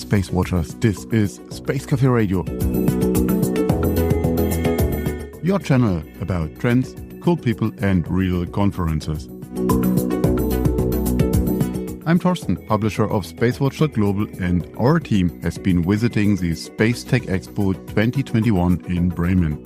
SpaceWatchers. This is Space Cafe Radio, your channel about trends, cool people and real conferences. I'm Thorsten, publisher of SpaceWatch.Global, and our team has been visiting the Space Tech Expo 2021 in Bremen.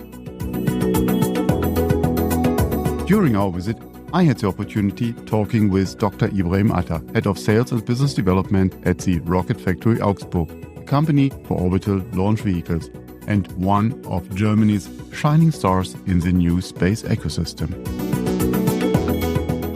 During our visit, I had the opportunity talking with Dr. Ibrahim, Head of Sales and Business Development at the Rocket Factory Augsburg, a company for orbital launch vehicles, and one of Germany's shining stars in the new space ecosystem.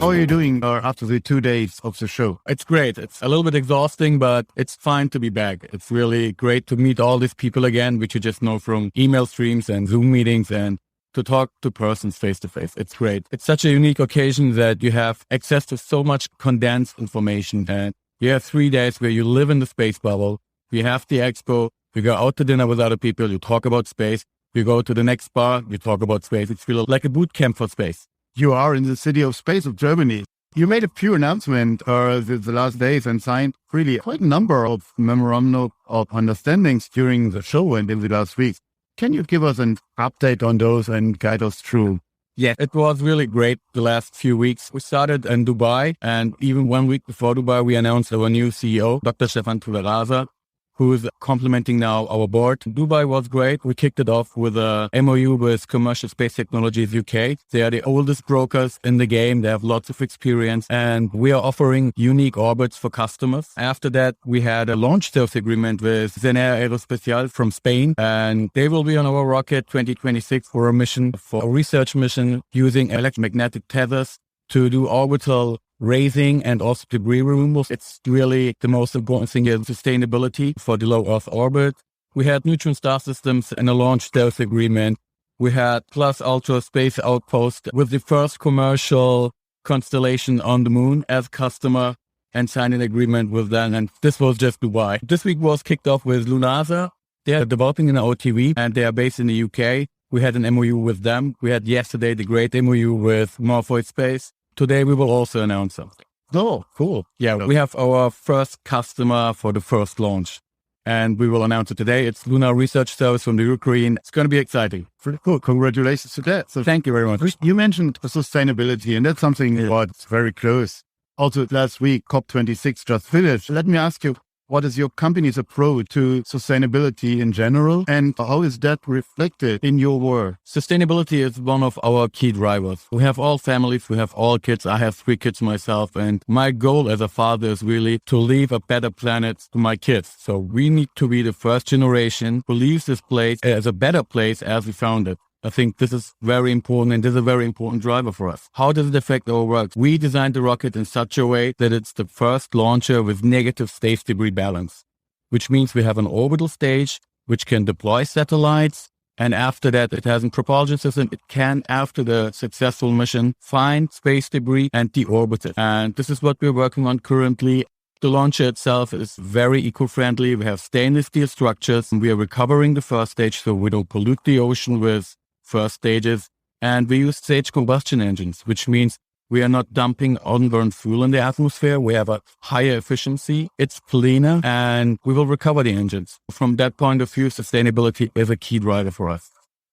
How are you doing after the 2 days of the show? It's great. It's a little bit exhausting, but it's fine to be back. It's really great to meet all these people again, which you just know from email streams and Zoom meetings, and to talk to persons face to face. It's great. It's such a unique occasion that you have access to so much condensed information, and you have 3 days where you live in the space bubble. You have the expo, you go out to dinner with other people, you talk about space, you go to the next bar, you talk about space. It's really like a boot camp for space. You are in the city of space of Germany. You made a few announcements the last days and signed really quite a number of memorandum of understandings during the show and in the last weeks. Can you give us an update on those and guide us through? Yeah, it was really great the last few weeks. We started in Dubai, and even 1 week before Dubai, we announced our new CEO, Dr. Stefan Tularasa, who is complementing now our board. Dubai was great. We kicked it off with a MOU with Commercial Space Technologies UK. They are the oldest brokers in the game. They have lots of experience, and we are offering unique orbits for customers. After that, we had a launch service agreement with Zenea Aerospecial from Spain, and they will be on our rocket 2026 for a research mission using electromagnetic tethers to do orbital raising and also debris removal. It's really the most important thing is sustainability for the low Earth orbit. We had neutron star systems and a launch stealth agreement. We had Plus Ultra Space Outpost with the first commercial constellation on the moon as customer and signed an agreement with them. And this was just Dubai. This week was kicked off with Lunasa. They are developing an OTV and they are based in the UK. We had an MOU with them. We had yesterday the great MOU with Morphoid Space. Today, we will also announce something. Oh, cool. Yeah, we have our first customer for the first launch, and we will announce it today. It's Lunar Research Service from the Ukraine. It's going to be exciting. Pretty cool. Congratulations to that. So thank you very much. You mentioned sustainability, and that's something that's very close. Also, last week, COP26 just finished. Let me ask you, what is your company's approach to sustainability in general, and how is that reflected in your work? Sustainability is one of our key drivers. We have all families, we have all kids. I have 3 kids myself, and my goal as a father is really to leave a better planet to my kids. So we need to be the first generation who leaves this place as a better place as we found it. I think this is very important, and this is a very important driver for us. How does it affect our work? We designed the rocket in such a way that it's the first launcher with negative space debris balance, which means we have an orbital stage which can deploy satellites, and after that it has a propulsion system. It can, after the successful mission, find space debris and deorbit it. And this is what we're working on currently. The launcher itself is very eco-friendly. We have stainless steel structures, and we are recovering the first stage so we don't pollute the ocean with first stages, and we use stage combustion engines, which means we are not dumping unburned fuel in the atmosphere. We have a higher efficiency, it's cleaner, and we will recover the engines. From that point of view, sustainability is a key driver for us.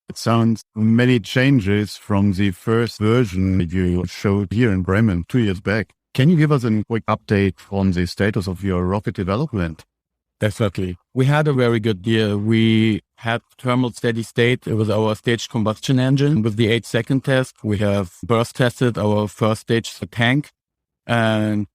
It sounds many changes from the first version you showed here in Bremen 2 years back. Can you give us a quick update on the status of your rocket development? Definitely. We had a very good year. We had thermal steady state. It was our staged combustion engine. With the 8-second test, we have burst tested our first stage tank, and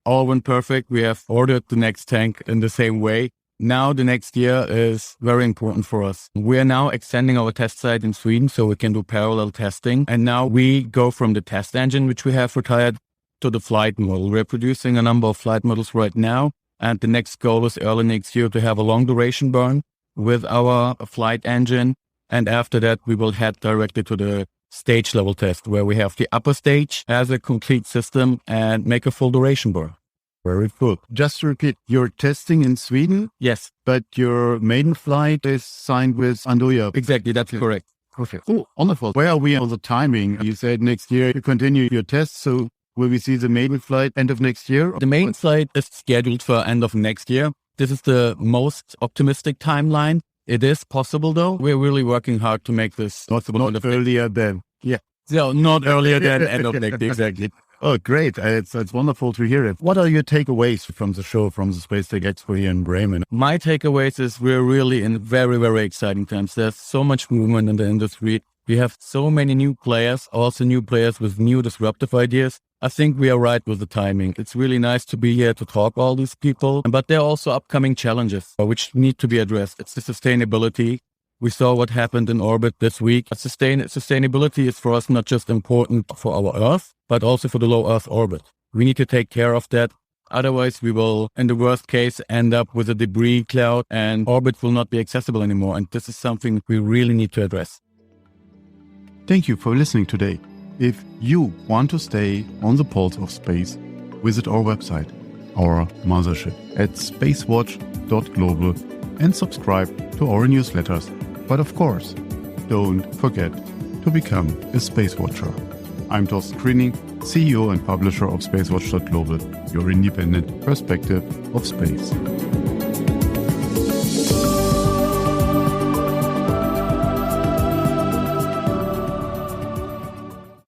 all went perfect. We have ordered the next tank in the same way. Now the next year is very important for us. We are now extending our test site in Sweden so we can do parallel testing. And now we go from the test engine, which we have retired, to the flight model. We're producing a number of flight models right now. And the next goal is early next year to have a long duration burn with our flight engine. And after that, we will head directly to the stage level test where we have the upper stage as a complete system and make a full duration burn. Very cool. Just to repeat, you're testing in Sweden? Yes. But your maiden flight is signed with Andoya. Exactly, that's correct. Okay. Cool. Wonderful. Where are we on the timing? You said next year you continue your tests, so will we see the maiden flight end of next year? The maiden flight is scheduled for end of next year. this is the most optimistic timeline. It is possible, though. We're really working hard to make this possible. Not earlier than. Yeah. So not earlier than end of next year, exactly. Oh, great. It's wonderful to hear it. What are your takeaways from the show, from the Space Tech Expo here in Bremen? My takeaways is we're really in very, very exciting times. There's so much movement in the industry. We have so many new players, also new players with new disruptive ideas. I think we are right with the timing. It's really nice to be here to talk to all these people. But there are also upcoming challenges which need to be addressed. It's the sustainability. We saw what happened in orbit this week. Sustainability is for us not just important for our Earth, but also for the low Earth orbit. We need to take care of that. Otherwise, we will, in the worst case, end up with a debris cloud and orbit will not be accessible anymore. And this is something we really need to address. Thank you for listening today. If you want to stay on the pulse of space, visit our website, our mothership, at SpaceWatch.Global and subscribe to our newsletters. But of course, don't forget to become a Space Watcher. I'm Thorsten Kriening, CEO and publisher of SpaceWatch.Global, your independent perspective of space.